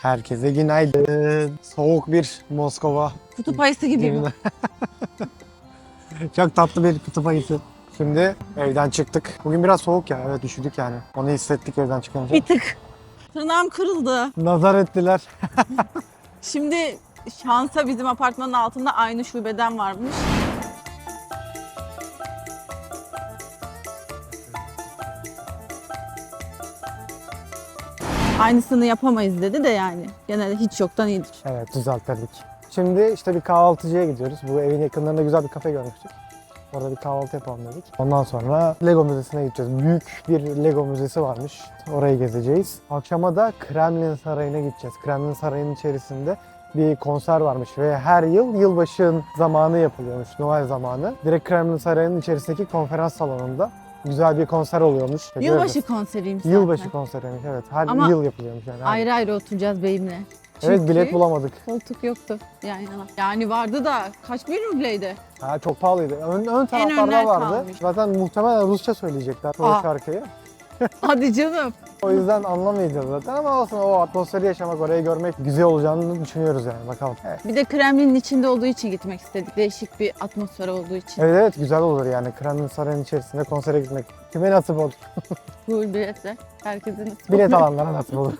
Herkese günaydın. Soğuk bir Moskova. Kutup ayısı gibiyim. Çok tatlı bir kutup ayısı. Şimdi evden çıktık. Bugün biraz soğuk ya. Evet, üşüdük yani. Onu hissettik evden çıkınca. Bir tık. Tırnağım kırıldı. Nazar ettiler. Şimdi şansa bizim apartmanın altında aynı şubeden varmış. Aynısını yapamayız dedi de yani. Genelde hiç yoktan iyidir. Evet, düzelttirdik. Şimdi işte bir kahvaltıcıya gidiyoruz. Bu evin yakınlarında güzel bir kafe görmüştük. Orada bir kahvaltı yapalım dedik. Ondan sonra Lego Müzesi'ne gideceğiz. Büyük bir Lego Müzesi varmış. Orayı gezeceğiz. Akşama da Kremlin Sarayı'na gideceğiz. Kremlin Sarayı'nın içerisinde bir konser varmış ve her yıl yılbaşının zamanı yapılıyormuş, Noel zamanı. Direkt Kremlin Sarayı'nın içerisindeki konferans salonunda güzel bir konser oluyormuş. Yılbaşı konseriymiş zaten. Yılbaşı konseriymiş, evet. Her Ama yıl yapılıyormuş yani. Ayrı ayrı oturacağız beyimle. Evet, Çünkü bilet bulamadık. koltuk yoktu yan yana. Yani vardı da kaç bin rubleydi? Ha, çok pahalıydı. Ön önler taraflarda vardı. kalmış. Zaten muhtemelen Rusça söyleyecekler o Aa. şarkıyı. Hadi canım. O yüzden anlamayacağız zaten ama olsun, o atmosferi yaşamak, orayı görmek güzel olacağını düşünüyoruz yani, bakalım. Evet. Bir de Kremlin'in içinde olduğu için gitmek istedik. Değişik bir atmosfer olduğu için. Evet, güzel olur yani Kremlin Sarayı'nın içerisinde konsere gitmek. Kime nasip olur? Full biletle. Herkesin Bilet alanlara nasip olur.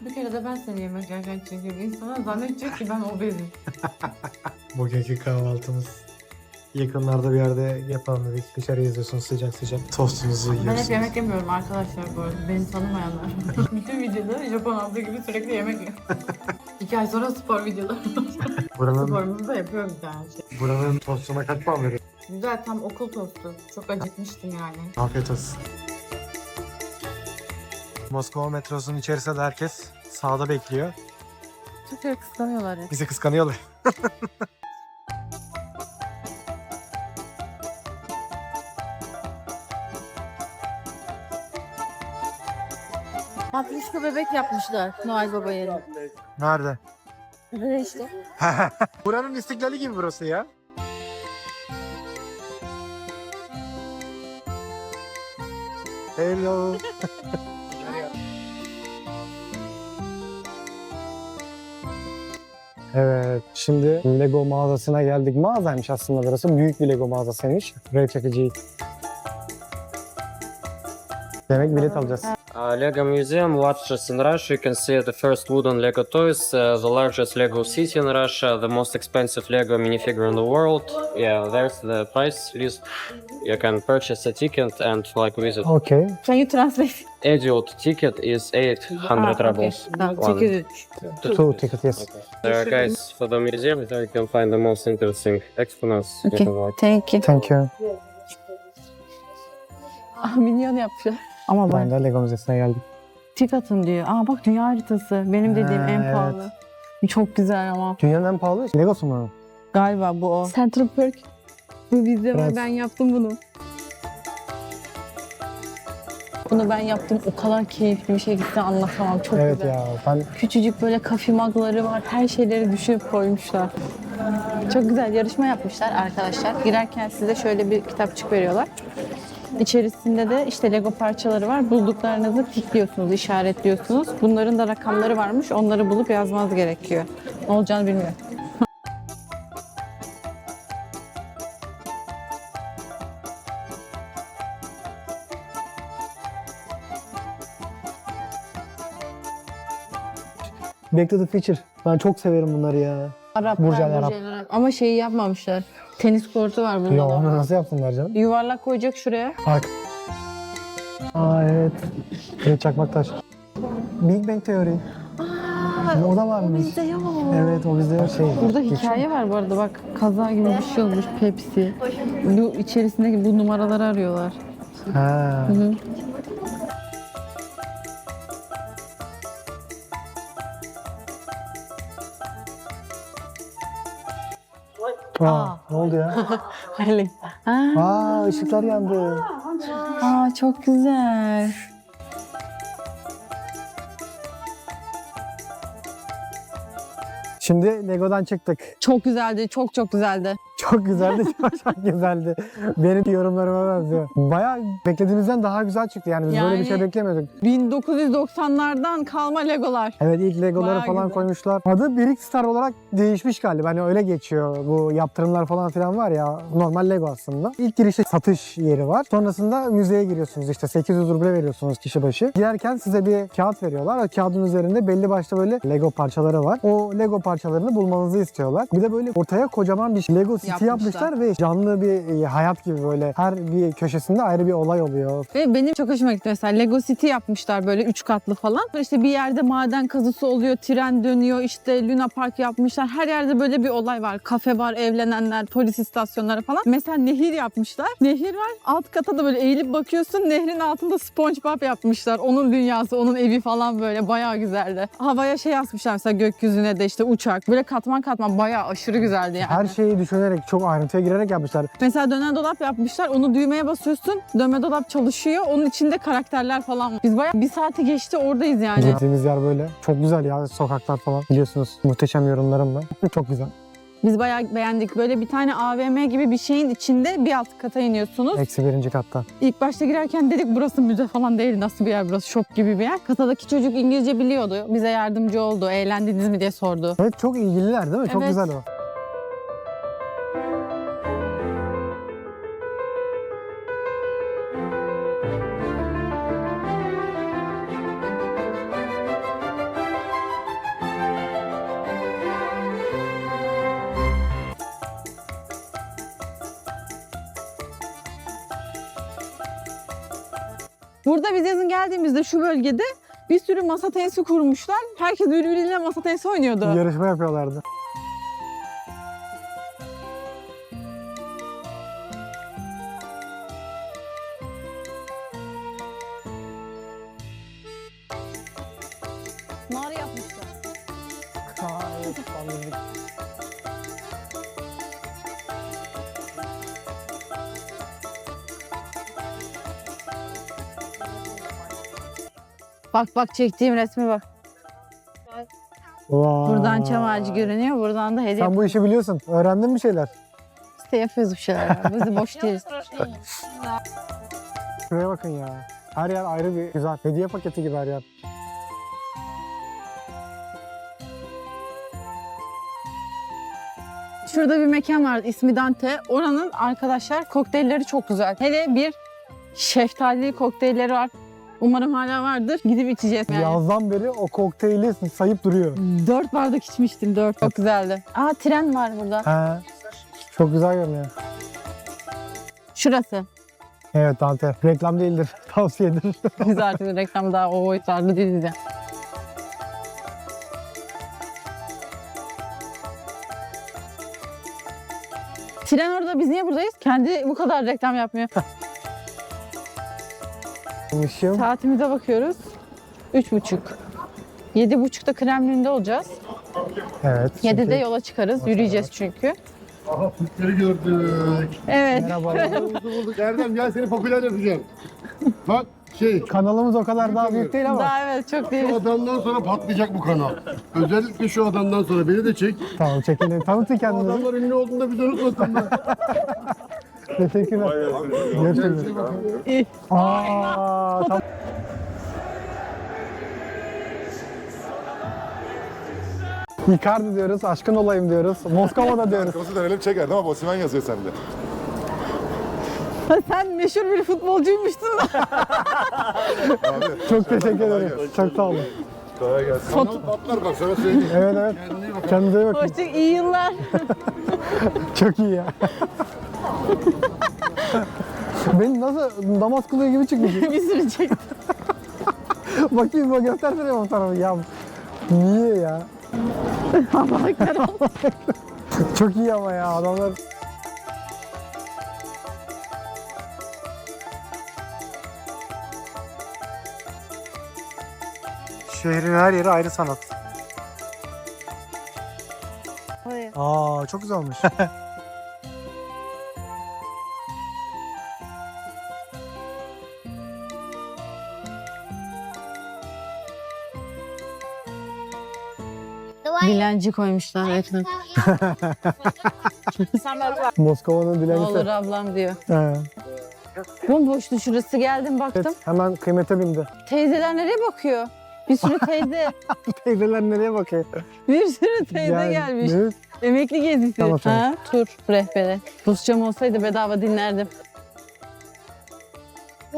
Bir kere de ben seni yemek yerken çekeyim. İnsanlar zannedecek ki ben obezim. Bugünkü kahvaltımız yakınlarda bir yerde yapalım dedik. Dışarı izliyorsunuz sıcak sıcak. Tostunuzu Ben hep yiyorsunuz. yemek yemiyorum arkadaşlar bu arada. Beni tanımayanlar. Bütün videoda Japon abla gibi sürekli yemek yiyorum. 2 ay sonra spor videoları. Buranın, Sporumuzu da yapıyorum bir tane şey. buranın tostuna kaç puan veriyor? Güzel, tam okul tostu. Çok acıkmıştım yani. Afiyet olsun. Moskova metrosunun içerisinde de herkes sağda bekliyor. Çok kıskanıyorlar ya. Bizi kıskanıyorlar. Patlışka bebek yapmışlar Noel Baba yerine. Nerede? Ne işte? Buranın istiklali gibi burası ya. Hello. Evet, şimdi Lego mağazasına geldik. Mağazaymış aslında burası. Büyük bir Lego mağazasıymış. Buraya çekeceğiz. Demek bilet alacağız. Lego Museum, largest in Russia. You can see the first wooden Lego toys, the largest Lego city in Russia, the most expensive Lego minifigure in the world. Yeah, there's the price list. You can purchase a ticket and visit. Okay. Can you translate? Adult ticket is 800 rubles. Tamam, One. 800. Two ticket, yes. Guys, for the museum, there you can find the most interesting exponents. You Okay, can like. thank you. Thank you. Minyon yapmışlar. Ama Ben de Lego Müzesi'ne geldik. tik atın diyor. Aa bak dünya haritası. Benim dediğim en evet. pahalı. Çok güzel ama. Dünyanın en pahalı Legosu mu? Galiba bu o. Central Park. Bu bizde var. Evet. Ben yaptım bunu. Bunu ben yaptım. O kadar keyifli bir şey ki size anlatamam. Çok Evet güzel. ya, ben Küçücük böyle kafi magları var. Her şeyleri düşünüp koymuşlar. Çok güzel yarışma yapmışlar arkadaşlar. Girerken size şöyle bir kitapçık veriyorlar. İçerisinde de işte Lego parçaları var. Bulduklarınızı tikliyorsunuz, işaretliyorsunuz. Bunların da rakamları varmış. Onları bulup yazmanız gerekiyor. Ne olacağını bilmiyorum. Back to the Future. Ben çok severim bunları ya. Araplar, Burj Al Arab. Ama şeyi yapmamışlar. Tenis kortu var bunda Yo, da. onu nasıl yapsınlar canım? Yuvarlak koyacak şuraya. Ark. Aa, evet. Evet, çakmak taş. Big Bang Theory. O da varmış. Bizde yok. Evet, o bizde şey. Burada hikaye var bu arada bak. Kaza gibi bir şey olmuş Pepsi. Bu içerisindeki bu numaraları arıyorlar. Ha. Hı. Aa, ne oldu ya? Öyle. Aa, ışıklar yandı. Aa çok güzel. Şimdi Lego'dan çıktık. Çok güzeldi, çok çok güzeldi. Çok güzeldi, çok güzeldi. Benim yorumlarıma benziyor. Bayağı beklediğimizden daha güzel çıktı. Yani biz böyle bir şey Yani- beklemiyorduk. 1990'lardan kalma Legolar. Evet, ilk Legoları Bayağı falan güzel. koymuşlar. Adı Brick Star olarak değişmiş galiba. Hani öyle geçiyor. Bu yaptırımlar falan filan var ya. Normal Lego aslında. İlk girişte satış yeri var. Sonrasında müzeye giriyorsunuz. İşte 800 ruble veriyorsunuz kişi başı. Girerken size bir kağıt veriyorlar. O kağıdın üzerinde belli başlı böyle Lego parçaları var. O Lego parçalarını bulmanızı istiyorlar. Bir de böyle ortaya kocaman bir Lego City yapmışlar ve canlı bir hayat gibi böyle her bir köşesinde ayrı bir olay oluyor. Ve benim çok hoşuma gitti mesela Lego City yapmışlar böyle 3 katlı falan. İşte bir yerde maden kazısı oluyor, tren dönüyor, işte Luna Park yapmışlar. Her yerde böyle bir olay var. Kafe var, evlenenler, polis istasyonları falan. Mesela nehir yapmışlar. Nehir var. Alt kata da böyle eğilip bakıyorsun. Nehrin altında SpongeBob yapmışlar. Onun dünyası, onun evi falan böyle bayağı güzeldi. Havaya şey yazmışlar mesela gökyüzüne de işte uçak. Böyle katman katman bayağı aşırı güzeldi yani. Her şeyi düşünerek, çok ayrıntıya girerek yapmışlar. Mesela dönen dolap yapmışlar. Onu düğmeye basıyorsun. Dönme dolap çalışıyor. Onun içinde karakterler falan var. Biz bayağı bir saati geçti oradayız yani. Gittiğimiz yer böyle. Çok güzel ya, sokaklar falan. Biliyorsunuz muhteşem yorumlarımla. Çok güzel. Biz bayağı beğendik. Böyle bir tane AVM gibi bir şeyin içinde bir alt kata iniyorsunuz. Eksi birinci katta. İlk başta girerken dedik burası müze falan değil. Nasıl bir yer burası? Şok gibi bir yer. Katadaki çocuk İngilizce biliyordu. Bize yardımcı oldu. Eğlendiniz mi diye sordu. Evet, çok ilgililer değil mi? Çok Evet. güzel o. Burada biz yazın geldiğimizde şu bölgede bir sürü masa tenisi kurmuşlar. Herkes birbiriyle masa tenisi oynuyordu. Yarışma yapıyorlardı. Nar yapmışlar. Bak bak çektiğim resme bak. Vay. Buradan çam ağacı görünüyor. Buradan da hediye Sen bu işi biliyorsun. Öğrendin bir şeyler. işte yapıyoruz bir şeyler. Ya. Biz de boş değiliz. Şuraya bakın ya. Her yer ayrı bir güzel. Hediye paketi gibi her yer. Şurada bir mekan var ismi Dante. Oranın arkadaşlar kokteylleri çok güzel. Hele bir şeftalili kokteylleri var. Umarım hala vardır. Gidip içeceğiz yani. Yazdan beri o kokteyli sayıp duruyor. 4 bardak içmiştim 4. Çok güzeldi. Aa tren var burada. He. Çok güzel görünüyor. Şurası. Evet Dante. Reklam değildir. Tavsiyedir. Biz artık reklam daha o boyutlarda değiliz ya. Tren orada, biz niye buradayız? Kendi bu kadar reklam yapmıyor. Işığım. Saatimize bakıyoruz. 3.30. 7.30'da Kremlin'de olacağız. Evet. 7'de yola çıkarız. Yürüyeceğiz çünkü. Aha Türkleri gördük. Evet. Merhabalar. Bulduk. Erdem gel seni popüler yapacağım. Bak Kanalımız o kadar daha büyük değil ama. Daha evet çok şu değil. adamdan sonra patlayacak bu kanal. Özellikle şu adamdan sonra beni de çek. Tamam, çekelim. Tanıtın Bu kendinizi. adamlar ünlü olduğunda biz unutmasınlar. Teşekkürler. Görüşürüz. İyi. Aa, tamam. Icardi diyoruz, aşkın olayım diyoruz. Moskova'da diyoruz. Kafası dönelim çekerdim ama Osimhen yazıyor sende. Sen meşhur bir futbolcuymuşsun da. Abi. Çok teşekkür ederim. Çok sağ olun. Kolay gelsin. Kanal patlar bak sana söyleyeyim. Evet evet. Kendine iyi bak. Kendinize iyi bakın. Hoşça iyi yıllar. Çok iyi ya. Benim nasıl namaz kılıyor gibi çıkmış. Bir sürü çektim. Bakayım bak, göstersene o tarafı ya. Niye ya? Allah'ım. Çok iyi ama ya adamlar. Şehrin her yeri ayrı sanat. Aa, çok güzel olmuş. Dilenci koymuşlar resmen. Moskova'nın Ne dilencisi. olur ablam diyor. He. Bomboştu şurası, geldim baktım. Evet, hemen kıymete bindi. Teyzeler nereye bakıyor? Bir sürü teyze, Teyzeler nereye bakıyor? bir sürü teyze Yani, gelmiş. evet. Emekli gezisi. Tamam, tamam. Ha, tur rehberi. Rusçam olsaydı bedava dinlerdim.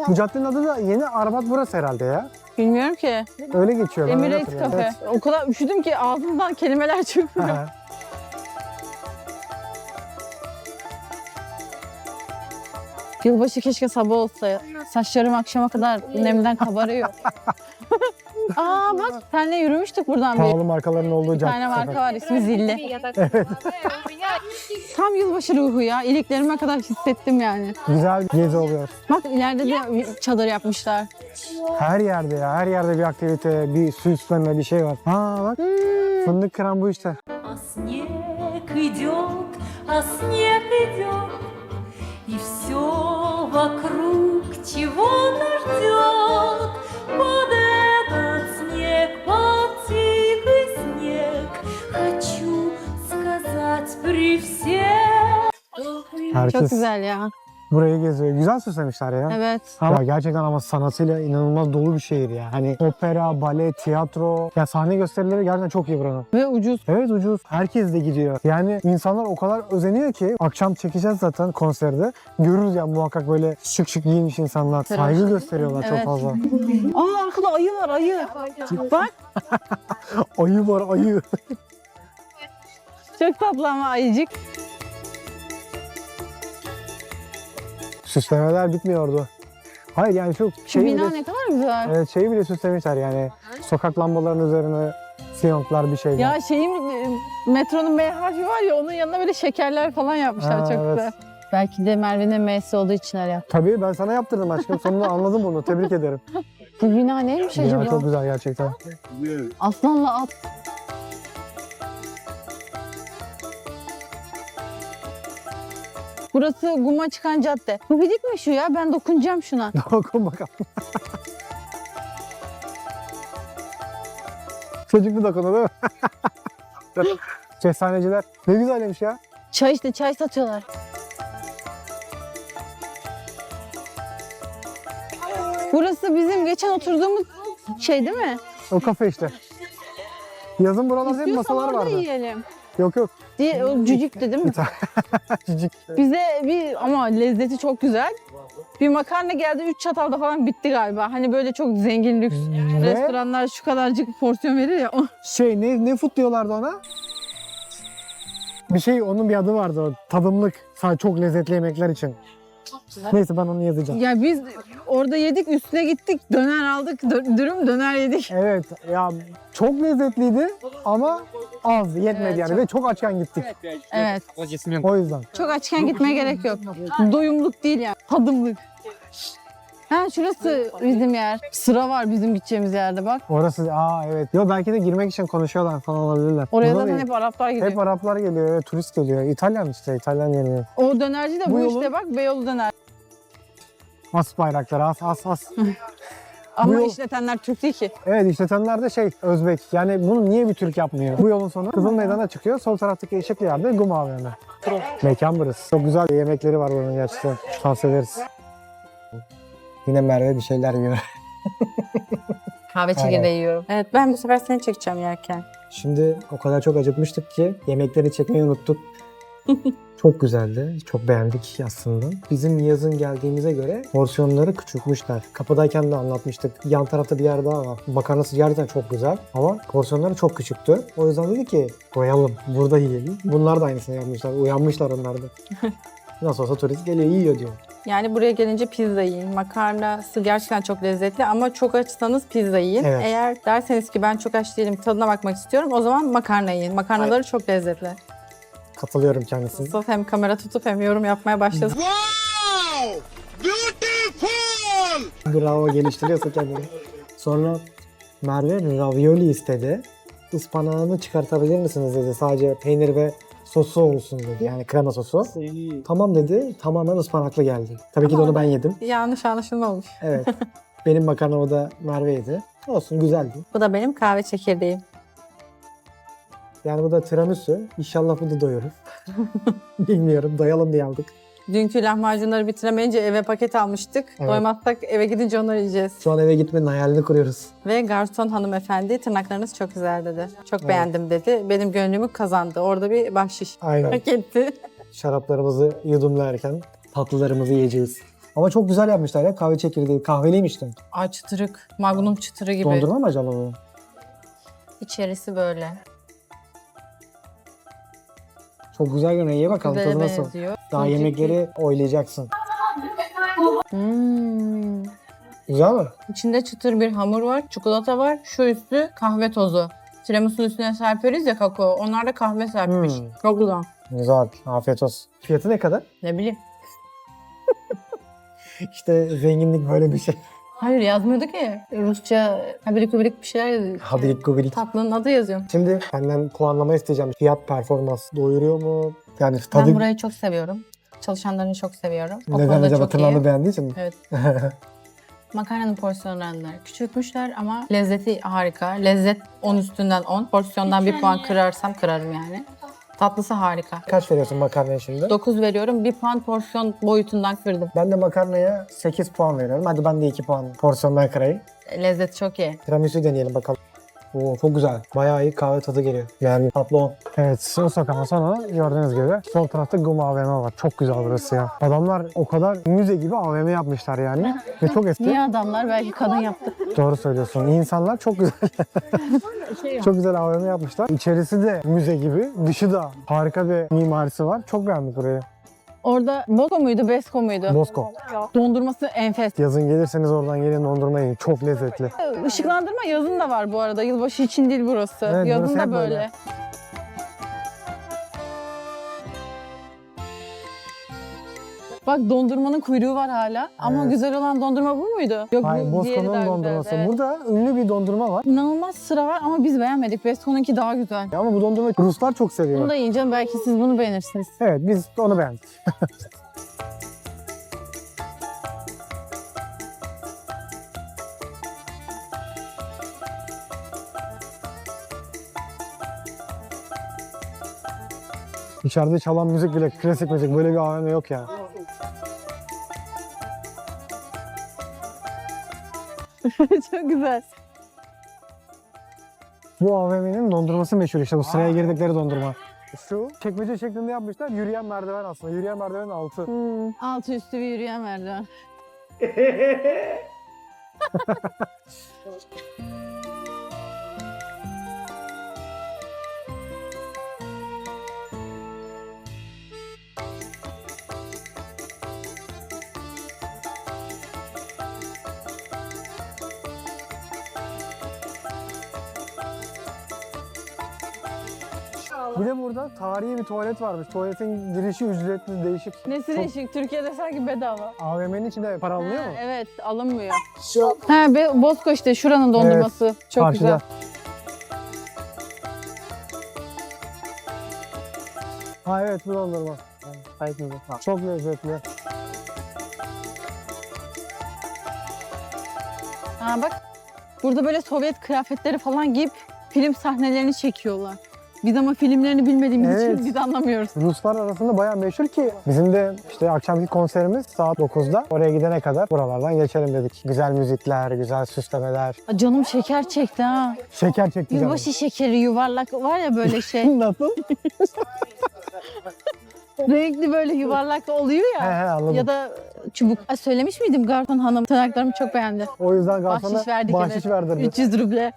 Bu caddenin adı da Yeni Arbat burası herhalde ya. Bilmiyorum ki. Öyle geçiyor. ben öyle Emirates hatırlıyorum. Cafe. O kadar üşüdüm ki ağzımdan kelimeler çıkmıyor. Evet. Yılbaşı keşke sabah olsa. Saçlarım akşama kadar nemden kabarıyor. Aa bak, senle yürümüştük buradan bir. Pahalı markaların olduğu Bir cadde. tane marka var, ismi Zilli. Tam yılbaşı ruhu ya. İliklerime kadar hissettim yani. Güzel gezi oluyor. Bak ileride de bir çadır yapmışlar. Her yerde ya. Her yerde bir aktivite, bir süsleme, bir şey var. Ha bak. Fındık kıran bu işte. А снег идет, а снег идет, и все вокруг чего-то ждет. Под этот снег, под тихий снег, хочу сказать при всех. Herkes Çok güzel ya. burayı geziyor. Güzel süslemişler ya. Evet. Ya gerçekten ama sanatıyla inanılmaz dolu bir şehir ya. Hani opera, bale, tiyatro. Ya sahne gösterileri gerçekten çok iyi buranın. Ve ucuz. Evet ucuz. Herkes de gidiyor. Yani insanlar o kadar özeniyor ki akşam çekeceğiz zaten konserde. Görürüz ya muhakkak böyle şık şık giyinmiş insanlar. Saygı gösteriyorlar çok Evet. fazla. Aa arkada ayı var, ayı. Bak Ayı var ayı. çok tatlı ama ayıcık. Süslemeler bitmiyordu. Hayır yani çok Şu şeyi bina bile, ne kadar güzel. evet, şeyi bile süslemişler yani. Sokak lambalarının üzerine fiyonklar bir şeyler. Ya metronun M harfi var ya, onun yanına böyle şekerler falan yapmışlar, Ha, çok evet. güzel. Belki de Merve'nin M'si olduğu için öyle yaptı. Tabii ben sana yaptırdım aşkım. Sonunda anladım bunu. Tebrik ederim. Bu bina neymiş acaba? Ya çok güzel gerçekten. Aslanla at. Burası Guma çıkan cadde. Bu bidik mi şu ya? Ben dokunacağım şuna. Dokun bakalım. Çocuklu dokunu değil mi? Kestaneciler. Ne güzelmiş ya. Çay işte, çay satıyorlar. Burası bizim geçen oturduğumuz şey değil mi? O kafe işte. Yazın buralarda hep İstiyorsan masalar orada vardı. yiyelim. Yok yok. Diye, o cücüktü değil mi? Cicik. Bize ama lezzeti çok güzel. Bir makarna geldi, 3 çatalda falan bitti galiba. Hani böyle çok zengin lüks restoranlar şu kadarcık porsiyon verir ya. Şey ne food diyorlardı ona? Bir şey onun bir adı vardı o. Tadımlık. Sadece çok lezzetli yemekler için. Neyse ben onu yazacağım. Ya biz orada yedik, üstüne gittik, döner aldık, dürüm döner yedik. Evet ya çok lezzetliydi ama az yetmedi Evet, yani çok- ve çok açken gittik. Evet. O yüzden. Çok açken gitmeye gerek yok. Doyumluk değil yani, tadımlık. Ha şurası bizim yer. Sıra var bizim gideceğimiz yerde bak. Orası evet. Yo belki de girmek için konuşuyorlar falan olabilirler. Oraya Burada zaten da hep Araplar gidiyor. hep Araplar geliyor, evet, turist geliyor. İtalyan işte, İtalyan yeri. O dönerci de Bu bu yolun- işte bak, Beyoğlu döner. As bayrakları, as. Ama yol- işletenler Türk değil ki. Evet işletenler de Özbek. Yani bunu niye bir Türk yapmıyor? Bu yolun sonu Kızıl Meydan'a çıkıyor. Sol taraftaki ışıklı yerde Guma AVM. Mekan burası. Çok güzel yemekleri var buranın gerçekten. Tavsiye ederiz. Yine Merve bir şeyler yiyor. Kahve çekirdeği yiyorum. Evet, ben bu sefer seni çekeceğim yerken. Şimdi o kadar çok acıkmıştık ki yemekleri çekmeyi unuttuk. Çok güzeldi. Çok beğendik aslında. Bizim yazın geldiğimize göre porsiyonları küçültmüşler. Kapıdayken de anlatmıştık. Yan tarafta bir yer daha var. Makarnası gerçekten çok güzel ama porsiyonları çok küçüktü. O yüzden dedi ki koyalım. Burada yiyelim. Bunlar da aynısını yapmışlar. Uyanmışlar onlar da. Nasıl olsa turist geliyor yiyor diyor. Yani buraya gelince pizza yiyin. Makarnası gerçekten çok lezzetli ama çok açsanız pizza yiyin. Evet. Eğer derseniz ki ben çok aç değilim, tadına bakmak istiyorum, o zaman makarna yiyin. Makarnaları çok lezzetli. Katılıyorum kendisine. Mustafa hem kamera tutup hem yorum yapmaya başlasın. Bravo, geliştiriyorsun kendini. Sonra Merve ravioli istedi. Ispanağını çıkartabilir misiniz dedi. Sadece peynir ve sosu olsun dedi. Yani krema sosu. Tamam dedi. Tamamen ıspanaklı geldi. Tabii ki de onu ben yedim. Yanlış anlaşılma olmuş. Evet. Benim makarnamı da Merve yedi. Olsun, güzeldi. Bu da benim kahve çekirdeğim. Yani bu da tiramisu. İnşallah bu da doyurur. Bilmiyorum. Doyalım diye aldık. Dünkü lahmacunları bitiremeyince eve paket almıştık. Evet. Doymazsak eve gidince onları yiyeceğiz. Şu an eve gitmenin hayalini kuruyoruz. Ve garson hanımefendi tırnaklarınız çok güzel dedi. Çok beğendim dedi. Benim gönlümü kazandı. Orada bir bahşiş Aynen. hak etti. Şaraplarımızı yudumlarken tatlılarımızı yiyeceğiz. Ama çok güzel yapmışlar ya. Kahve çekirdeği. Kahveliymiş de. Ay çıtırık. Magnum çıtırı gibi. Dondurma mı acaba bu? İçerisi böyle. Çok güzel görünüyor. Ye bakalım Güzele tadı nasıl. benziyor. Daha Sucuk yemekleri oylayacaksın. Hmm. Güzel mi? İçinde çıtır bir hamur var, çikolata var. Şu üstü kahve tozu. Tiramisu üstüne serperiz ya kakao. Onlar da kahve serpmiş. Hmm. Çok güzel. Güzel. Afiyet olsun. Fiyatı ne kadar? Ne bileyim. İşte zenginlik böyle bir şey. Hayır yazmıyordu ki. Rusça habilik gubilik bir şeyler yazıyor. Habilik gubilik. Tatlının adı yazıyor. Şimdi senden puanlama isteyeceğim. Fiyat performans doyuruyor mu? Yani tadı Ben burayı çok seviyorum. Çalışanlarını çok seviyorum. O neden konuda acaba çok iyi. tırnağını beğendiği için mi? Evet. Makarnanın porsiyonlarını küçültmüşler ama lezzeti harika. Lezzet 10 üstünden 10. Porsiyondan bir puan kırarsam kırarım yani. Tatlısı harika. Kaç veriyorsun makarnaya şimdi? 9 veriyorum. Bir puan porsiyon boyutundan kırdım. Ben de makarnaya 8 puan veriyorum. Hadi ben de 2 puan porsiyondan kırayım. Lezzet çok iyi. Tiramisu deneyelim bakalım. Oo, çok güzel. Bayağı iyi kahve tadı geliyor. Yani tatlı o. Evet, o sokağın sonra gördüğünüz gibi sol tarafta GUM AVM var. Çok güzel burası ya. Adamlar o kadar müze gibi AVM yapmışlar yani. Ve çok eski. Niye adamlar? Belki kadın yaptı. Doğru söylüyorsun. İnsanlar çok güzel. Çok güzel AVM yapmışlar. İçerisi de müze gibi. Dışı da harika bir mimarisi var. Çok beğendik burayı. Orada Bosco muydu, Besko muydu? Bosco. Dondurması enfes. Yazın gelirseniz oradan gelin dondurma yiyin. Çok lezzetli. Işıklandırma yazın da var bu arada. Yılbaşı için değil burası. Evet, yazın burası da hep böyle. böyle. Bak dondurmanın kuyruğu var hala. Ama Evet. güzel olan dondurma bu muydu? Yok Hayır, bu diğeri Bosco'nun daha dondurması. güzeldi. Evet. Burada ünlü bir dondurma var. İnanılmaz sıra var ama biz beğenmedik. Besko'nunki daha güzel. Ama bu dondurma Ruslar çok seviyor. Bunu da yiyeceğim. Belki siz bunu beğenirsiniz. Evet, biz onu beğendik. İçeride çalan müzik bile klasik müzik. Böyle bir AVM yok ya. Çok güzel. Bu AVM'nin dondurması meşhur işte. Bu sıraya girdikleri dondurma. Şu çekmece şeklinde yapmışlar. Yürüyen merdiven aslında. Yürüyen merdivenin altı. Altı üstü bir yürüyen merdiven. Bir de burada tarihi bir tuvalet varmış. Tuvaletin girişi ücretli, değişik. Nesi Çok- değişik? Türkiye'de sanki bedava. AVM'nin içinde para alınıyor mu? Evet, alınmıyor. Ha, Bosco işte şuranın dondurması. Çok Karşıda. güzel. Ha evet, bu dondurma. Çok lezzetli. Ha bak, burada böyle Sovyet kıyafetleri falan giyip film sahnelerini çekiyorlar. Biz ama filmlerini bilmediğimiz Evet. için biz anlamıyoruz. Ruslar arasında bayağı meşhur ki bizim de işte akşamki konserimiz saat 9'da. Oraya gidene kadar buralardan geçelim dedik. Güzel müzikler, güzel süslemeler. Aa, canım şeker çekti ha. Şeker çekti canım. Yılbaşı şekeri yuvarlak var ya böyle şey. Nasıl? Renkli böyle yuvarlak oluyor He ya. he, anladım. Ya da çubuk. Aa, söylemiş miydim Garson Hanım? Tırnaklarımı çok beğendi. O yüzden garsona Bahşiş verdik bahşiş evet. verdirdi. 300 ruble.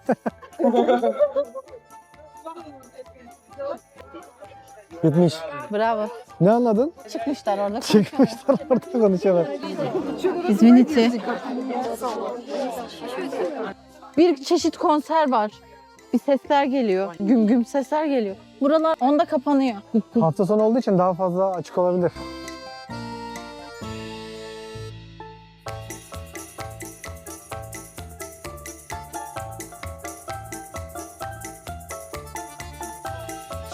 Bitmiş. Bravo. Ne anladın? Çıkmışlar orada. Çıkmışlar orada konuşuyorlar. İzminiti. Bir çeşit konser var. Bir sesler geliyor. Güm güm sesler geliyor. Buralar onda kapanıyor. Hafta sonu olduğu için daha fazla açık olabilir.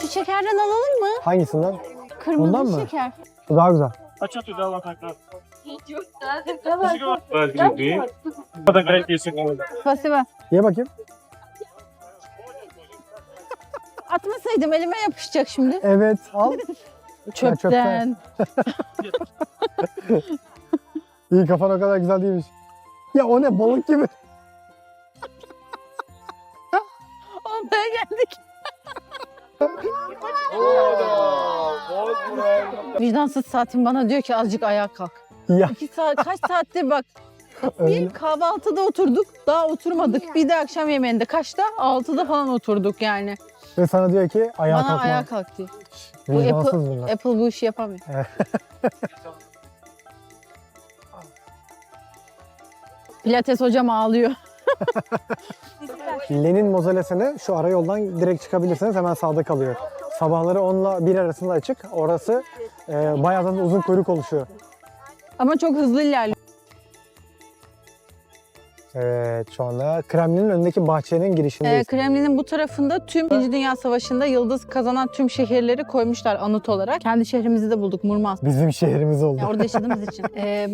Şu şekerden alalım mı? Hangisinden? Kırmızı Ondan mı? şeker. Bu daha güzel. Spasiba. Ye bakayım. Atmasaydım elime yapışacak şimdi. Evet al. Çöpten. İyi kafan o kadar güzel değilmiş. Ya o ne balık gibi. Olmaya geldik. Vicdansız saatim bana diyor ki azıcık ayağa kalk. Ya 2 saat, kaç saattir bak. öyle. Bir kahvaltıda oturduk, daha oturmadık. Bir de akşam yemeğinde kaçta? 6'da falan oturduk yani. Ve sana diyor ki ayağa Bana kalkma. ayağa kalk diyor. Bu Vicdansız bunlar. Apple bu işi yapamıyor. Pilates hocam ağlıyor. Lenin mozolesine şu ara yoldan direkt çıkabilirsiniz. Hemen sağda kalıyor. Sabahları 10 ile 1 arasında açık. Orası bayağı da uzun kuyruk oluşuyor. Ama çok hızlı ilerliyor. Evet, şu anda Kremlin'in önündeki bahçenin girişindeyiz. Kremlin'in bu tarafında tüm 2. Dünya Savaşı'nda yıldız kazanan tüm şehirleri koymuşlar anıt olarak. Kendi şehrimizi de bulduk, Murmansk. Bizim şehrimiz oldu. Orada yaşadığımız için.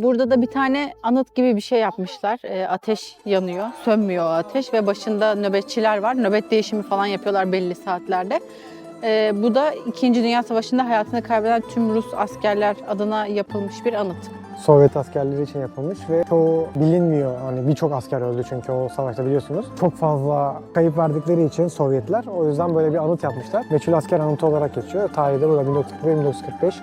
Burada da bir tane anıt gibi bir şey yapmışlar. Ateş yanıyor, sönmüyor o ateş ve başında nöbetçiler var. Nöbet değişimi falan yapıyorlar belli saatlerde. Bu da 2. Dünya Savaşı'nda hayatını kaybeden tüm Rus askerler adına yapılmış bir anıt. Sovyet askerleri için yapılmış ve çoğu bilinmiyor. Hani birçok asker öldü çünkü o savaşta biliyorsunuz. Çok fazla kayıp verdikleri için Sovyetler o yüzden böyle bir anıt yapmışlar. Meçhul asker anıtı olarak geçiyor. Tarihte burada 1940-1945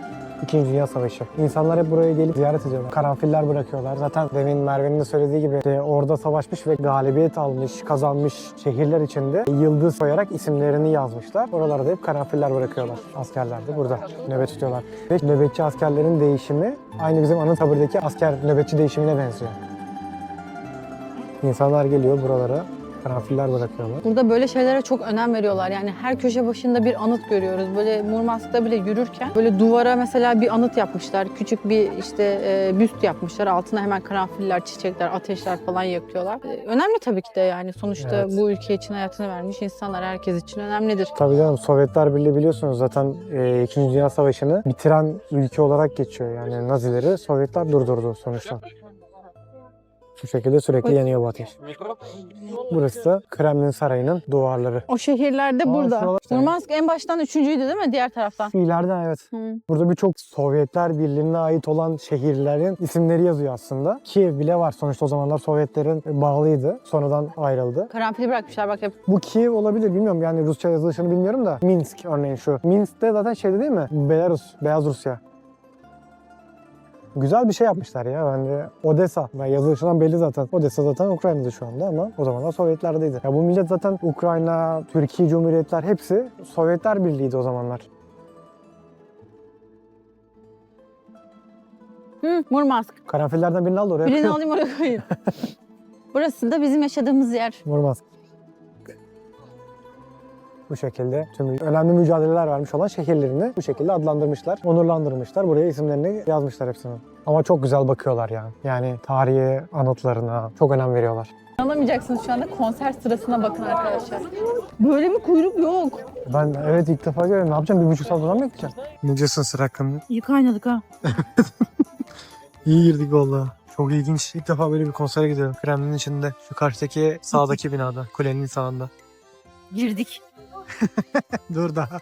İkinci Dünya Savaşı. İnsanlar hep buraya gelip ziyaret ediyorlar. Karanfiller bırakıyorlar. Zaten demin Merve'nin de söylediği gibi orada savaşmış ve galibiyet almış, kazanmış şehirler içinde yıldız koyarak isimlerini yazmışlar. Oralarda hep karanfiller bırakıyorlar. Askerler de burada nöbet tutuyorlar. Ve nöbetçi askerlerin değişimi aynı bizim Anıtkabir'deki asker nöbetçi değişimine benziyor. İnsanlar geliyor buralara. Karanfiller bırakıyorlar. Burada böyle şeylere çok önem veriyorlar. Yani her köşe başında bir anıt görüyoruz. Böyle Murmansk'ta bile yürürken böyle duvara mesela bir anıt yapmışlar. Küçük bir büst yapmışlar. Altına hemen karanfiller, çiçekler, ateşler falan yakıyorlar. Önemli tabii ki de yani. Sonuçta Evet. bu ülke için hayatını vermiş insanlar herkes için önemlidir. Tabii canım, Sovyetler Birliği biliyorsunuz zaten 2. Dünya Savaşı'nı bitiren ülke olarak geçiyor. Yani Nazileri Sovyetler durdurdu sonuçta. Bu şekilde sürekli yanıyor bu ateş. Burası da Kremlin Sarayı'nın duvarları. O şehirlerde burada. şuralar- Murmansk en baştan 3.'üydü değil mi diğer taraftan? Şu ileriden evet. Hı. Burada birçok Sovyetler Birliği'ne ait olan şehirlerin isimleri yazıyor aslında. Kiev bile var. Sonuçta o zamanlar Sovyetlerin bağlıydı. Sonradan ayrıldı. Karanfili bırakmışlar bak hep. Bu Kiev olabilir bilmiyorum, yani Rusça yazılışını bilmiyorum da. Minsk örneğin şu. Minsk'te zaten şeyde değil mi? Belarus, Beyaz Rusya. Güzel bir şey yapmışlar ya. Yani Odessa, yazılışından belli zaten. Odessa zaten Ukrayna'da şu anda ama o zamanlar Sovyetlerdeydi. Ya bu millet zaten Ukrayna, Türkiye Cumhuriyetler hepsi Sovyetler Birliği'ydi o zamanlar. Murmansk. Karanfillerden birini al da oraya Birini koy. alayım oraya koyayım. Burası da bizim yaşadığımız yer. Murmansk. Bu şekilde tüm önemli mücadeleler vermiş olan şehirlerini bu şekilde adlandırmışlar, onurlandırmışlar. Buraya isimlerini yazmışlar hepsinin. Ama çok güzel bakıyorlar yani. Yani tarihi anıtlarına çok önem veriyorlar. Anlamayacaksınız şu anda konser sırasına bakın arkadaşlar. Böyle bir kuyruk yok. Ben evet ilk defa görüyorum. Ne yapacağım? 1,5 saat oradan mı bekleyeceğim? Ne diyorsun sıra hakkında? İyi kaynadık ha. İyi girdik valla. Çok ilginç. İlk defa böyle bir konsere gidiyorum. Kremlin'in içinde. Şu karşıdaki sağdaki binada. Kulenin sağında. Girdik. Dur daha.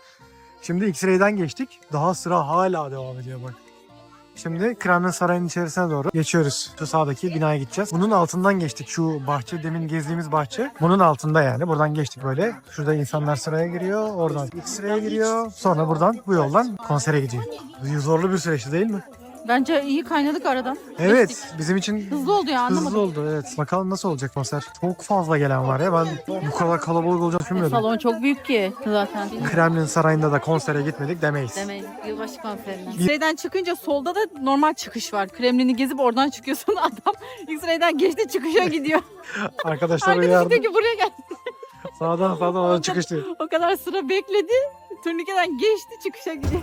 Şimdi X-Ray'den geçtik. Daha sıra hala devam ediyor bak. Şimdi Kremlin Sarayı'nın içerisine doğru geçiyoruz. Şu sağdaki binaya gideceğiz. Bunun altından geçtik. Şu bahçe, demin gezdiğimiz bahçe. Bunun altında yani. Buradan geçtik böyle. Şurada insanlar sıraya giriyor. Oradan X-Ray'e giriyor. Sonra buradan bu yoldan konsere gidiyor. Zorlu bir süreçti değil mi? Bence iyi kaynadık aradan. Evet. Geçtik. Bizim için Hızlı oldu ya anlamadım. hızlı oldu. Evet. Bakalım nasıl olacak konser. Çok fazla gelen var ya. Ben bu kadar kalabalık olacağını düşünmüyordum. Salon çok büyük ki zaten. Kremlin Sarayı'nda da konsere gitmedik demeyiz. Demeyin. Yılbaşı konserine. X-Ray'den çıkınca solda da normal çıkış var. Kremlin'i gezip oradan çıkıyorsun. Adam X-Ray'den geçti çıkışa gidiyor. Arkadaşlar Arkadaş uyardı. diyor ki buraya gel. Sağdan oradan çıkıştı. O kadar sıra bekledi. Turnikeden geçti çıkışa gidiyor.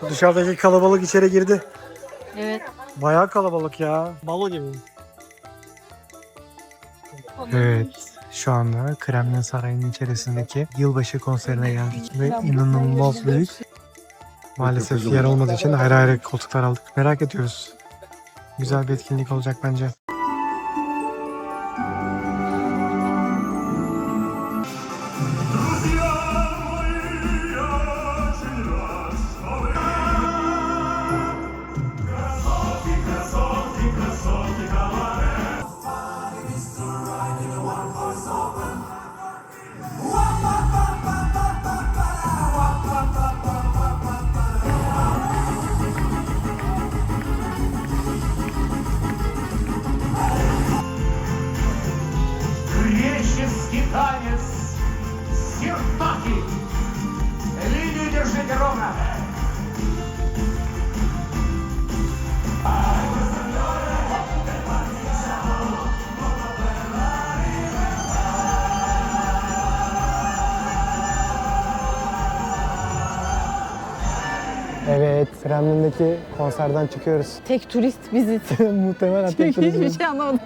Dışarıdaki kalabalık içeri girdi. Evet. Bayağı kalabalık ya. Balo gibi. Evet. Şu anda Kremlin Sarayı'nın içerisindeki yılbaşı konserine geldik. Ve inanılmaz büyük. Maalesef yer olmadığı için ayrı ayrı koltuklar aldık. Merak ediyoruz. Güzel bir etkinlik olacak bence. Греческий танец Сиртаки. Линию держите ровно. Evet, Kremlin'deki konserden çıkıyoruz. Tek turist biziz. Muhtemelen tek Hiçbir turizm. şey anlamadım.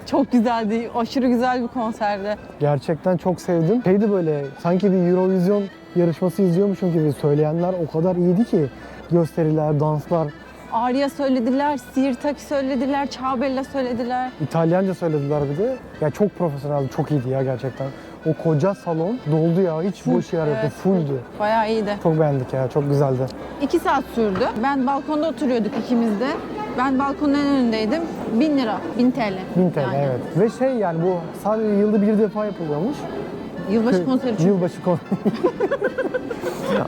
Çok güzeldi. Aşırı güzel bir konserdi. Gerçekten çok sevdim. Şeydi böyle, sanki bir Eurovision yarışması izliyormuşum gibi, söyleyenler o kadar iyiydi ki. Gösteriler, danslar, Arya söylediler, Sirtaki söylediler, Çağbella söylediler. İtalyanca söylediler bir de. Ya çok profesyoneldi, çok iyiydi ya gerçekten. O koca salon doldu ya, hiç boş yer yoktu, Evet. fulldü. Bayağı iyiydi. Çok beğendik ya, çok güzeldi. 2 saat sürdü. Ben balkonda oturuyorduk ikimiz de. Ben balkonun en önündeydim. 1000 lira, 1000 TL. 1000 TL Yani. evet. Ve şey yani bu sadece yılda bir defa yapılıyormuş. Yılbaşı konseri çünkü. Yılbaşı konseri.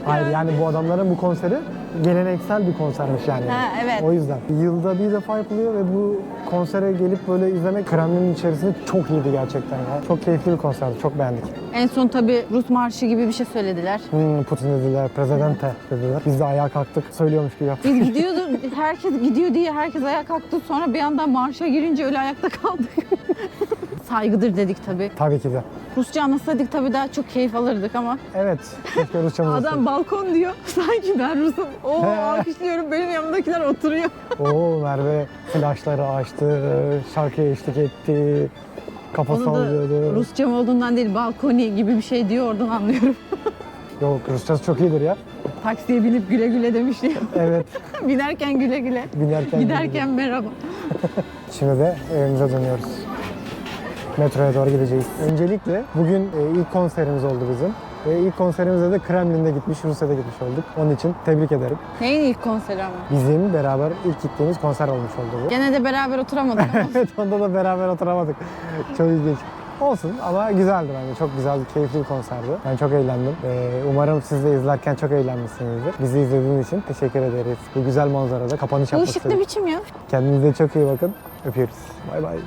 Hayır yani bu adamların bu konseri geleneksel bir konsermiş yani. Ha, evet. O yüzden. Yılda bir defa yapılıyor ve bu konsere gelip böyle izlemek Kremlin'in içerisinde çok iyiydi gerçekten ya. Çok keyifli bir konserdi, çok beğendik. En son tabii Rus marşı gibi bir şey söylediler. Putin dediler, prezidente dediler. Biz de ayağa kalktık, söylüyormuş gibi yaptık. Biz gidiyorduk, herkes gidiyor diye herkes ayağa kalktı. Sonra bir anda marşa girince öyle ayakta kaldık. Saygıdır dedik tabii. Tabii ki de. Rusça anlasaydık tabii daha çok keyif alırdık ama Evet, keşke Rusçamız olsaydı. adam balkon diyor. Sanki ben Rus'um. Oo alkışlıyorum. Benim yanımdakiler oturuyor. Oo Merve flaşları açtı, şarkıya eşlik etti, kafa Onu da sallıyordu. Rusçam olduğundan değil, balkoni gibi bir şey diyor, oradan anlıyorum. Yok, Rusçası çok iyidir ya. Taksiye binip güle güle demiş diyor. Evet, Binerken güle güle. binerken. Giderken merhaba. Şimdi de evimize dönüyoruz. Metroya doğru gideceğiz. Öncelikle bugün ilk konserimiz oldu bizim. Ve ilk konserimizde de Kremlin'de gitmiş, Rusya'da gitmiş olduk. Onun için tebrik ederim. Neyin ilk konseri ama? Bizim beraber ilk gittiğimiz konser olmuş oldu bu. Gene de beraber oturamadık ama. Evet, onda da beraber oturamadık. Çok ilginç. Olsun ama güzeldi bence. Çok güzel, keyifli bir konserdi. Ben çok eğlendim. Umarım siz de izlerken çok eğlenmişsinizdir. Bizi izlediğiniz için teşekkür ederiz. Bu güzel manzarada kapanış Bu yapmak ışık ne istedik. biçim ya? Kendinize çok iyi bakın. Öpüyoruz. Bay bay.